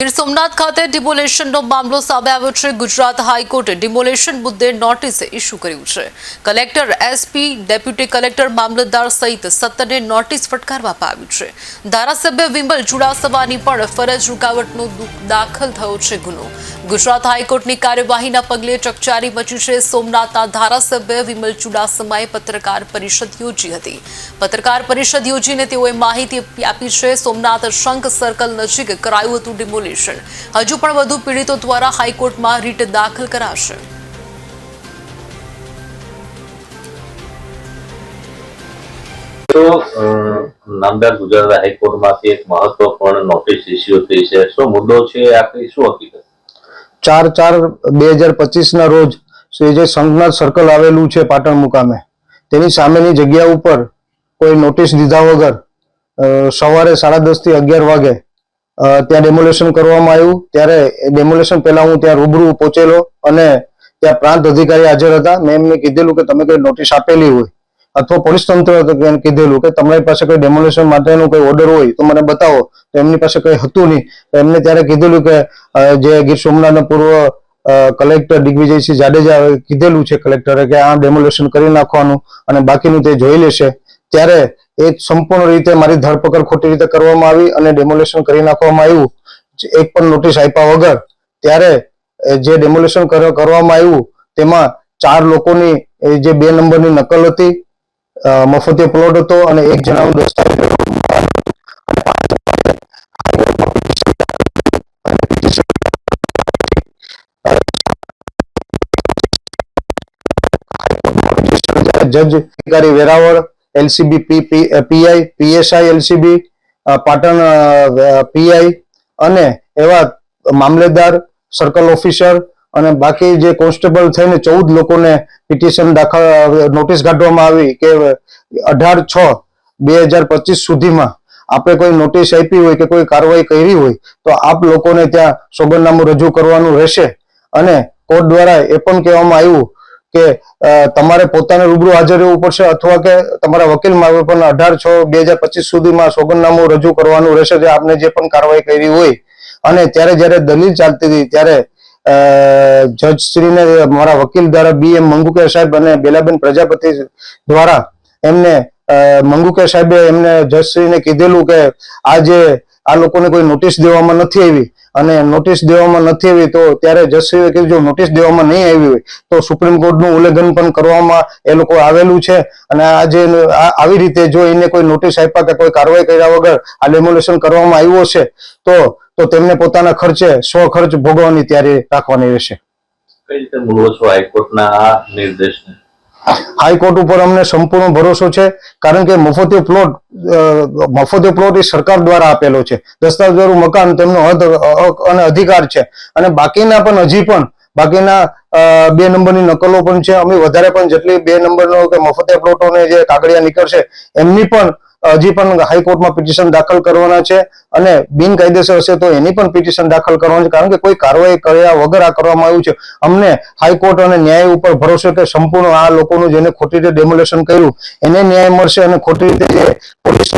ગીર સોમનાથ ખાતે ડિમોલેશનનો મામલો સામે આવ્યો છે। ગુજરાત હાઈકોર્ટે ડિમોલેશન મુદ્દે નોટિસ ઇસ્યુ કર્યું છે। કલેક્ટર, એસપી, ડેપ્યુટી કલેક્ટર, મામલતદાર સહિત 17ને નોટિસ ફટકારવામાં આવી છે। ધારાસભ્ય વિમલ ચુડાસમાની પણ ફરજ રૂકાવટનો દાખલ થયો છે ગુનો। ગુજરાત હાઈકોર્ટની કાર્યવાહીના પગલે ચકચારી મચી છે। સોમનાથના ધારાસભ્ય વિમલ ચુડાસમાએ પત્રકાર પરિષદ યોજી હતી। પત્રકાર પરિષદ યોજીને તેઓએ માહિતી આપી છે। સોમનાથ શંખ સર્કલ નજીક કરાયું હતું ડિમોલેશન। હજુ પણ વધુ પીડિતો દ્વારા હાઈકોર્ટમાં રીટ દાખલ કરાશે। તો નામદાર ગુજરાત હાઈકોર્ટમાંથી એક મહત્વપૂર્ણ નોટિસ ઇસ્યુ થઈ છે। શું મુદ્દો છે, આખરી શું હકીકત? 4/4/2025 ના રોજ શ્રી જે શંખનાથ સર્કલ આવેલું છે પાટણ મુકામે, તેની સામેની જગ્યા ઉપર કોઈ નોટિસ દીધા વગર સવારે 10:30 થી 11 વાગે ત્યાં ડેમોલેશન કરવામાં આવ્યું। ત્યારે ડેમોલેશન પહેલા હું ત્યાં રૂબરૂ પહોંચેલો અને ત્યાં પ્રાંત અધિકારી હાજર હતા। મેં એમને કીધેલું કે તમે કોઈ નોટિસ આપેલી હોય અથવા પોલીસ તંત્ર કીધેલું કે તમારી પાસે કોઈ ડેમોલેશન માટેનો કોઈ ઓર્ડર હોય તો મને બતાવો, તો એમની પાસે કંઈ હતું નહીં। એમને ત્યારે કીધેલું કે જે ગીર સોમનાથના પૂર્વ કલેક્ટર દિગ્વિજયસિંહ જાડેજા કીધેલું છે કલેક્ટરે કે આ ડેમોલેશન કરી નાખવાનું અને બાકીનું તે જોઈ લેશે। ત્યારે એ સંપૂર્ણ રીતે મારી ધરપકડ ખોટી રીતે કરવામાં આવી અને ડેમોલેશન કરી નાખવામાં આવ્યું, એક પણ નોટિસ આપ્યા વગર। ત્યારે જે ડેમોલેશન કરવામાં આવ્યું તેમાં 4 લોકોની જે 2 નંબરની નકલ હતી, મફતિયો પ્લોટ હતો અને 1 જણાનું દસ્તાવેજ જજ અધિકારી Veraval, LCB PI, PSI LCB Patan PI અને એવા મામલેદાર, સર્કલ ઓફિસર અને બાકી જે કોન્સ્ટેબલ થઈને 14 લોકોને પિટિશન દાખલ નોટિસ કાઢવામાં આવી કે 18/6/2025 સુધીમાં આપણે કોઈ નોટિસ આપી હોય કે કોઈ કાર્યવાહી કરી હોય તો આપ લોકોને ત્યાં સોગંદનામું રજૂ કરવાનું રહેશે। અને કોર્ટ દ્વારા એ પણ કહેવામાં આવ્યું કે તમારે પોતાને રૂબરૂ હાજર રહેવું પડશે અથવા કે તમારા વકીલ મારફત પણ 18/6/2025 સુધીમાં સોગંદનામું રજૂ કરવાનું રહેશે જે આપને જે પણ કાર્યવાહી કરી હોય। અને ત્યારે જ્યારે દલીલ ચાલતી હતી ત્યારે જજશ્રીને મારા વકીલ દ્વારા BM મંગુકર સાહેબ અને બેલાબેન પ્રજાપતિ દ્વારા એમને મંગુકર સાહેબે એમને જજશ્રીને કીધેલું કે આ લોકોને કોઈ નોટિસ દેવામાં નથી આવી અને નોટિસ દેવામાં નથી આવી તો ત્યારે જજશ્રીએ કીધું જો નોટિસ દેવામાં નહીં આવી હોય તો સુપ્રીમ કોર્ટનું ઉલ્લંઘન પણ કરવામાં એ લોકો આવેલું છે અને આવી રીતે જો એને કોઈ નોટિસ આપ્યા કે કોઈ કાર્યવાહી કર્યા વગર આ ડેમોલેશન કરવામાં આવ્યું છે તો તેમને પોતાના ખર્ચે સ્વખર્ચ ભોગવવાની તૈયારી રાખવાની રહેશે। કઈ રીતે મૂલવો છો હાઈકોર્ટના આ નિર્દેશને? હાઈકોર્ટ ઉપર અમને સંપૂર્ણ ભરોસો છે કારણ કે મફતિયો પ્લોટ એ સરકાર દ્વારા આપેલો છે। દસ્તાવેજવાળું મકાન તેમનો હદ અને અધિકાર છે અને બાકીના પણ હજી પણ બાકીના 2 નંબરની નકલો પણ છે। અમે વધારે પણ જેટલી 2 નંબરનો કે મફતિયા પ્લોટોને જે કાગળિયા નીકળશે એમની પણ હજી પણ હાઈકોર્ટમાં પિટિશન દાખલ કરવાના છે અને બિનકાયદેસર હશે તો એની પણ પિટિશન દાખલ કરવાની છે કારણ કે કોઈ કાર્યવાહી કર્યા વગર આ કરવામાં આવ્યું છે। અમને હાઈકોર્ટ અને ન્યાય ઉપર ભરોસો કે સંપૂર્ણ આ લોકોનું જેને ખોટી રીતે ડેમોલેશન કર્યું એને ન્યાય મળશે અને ખોટી રીતે જે પોલીસ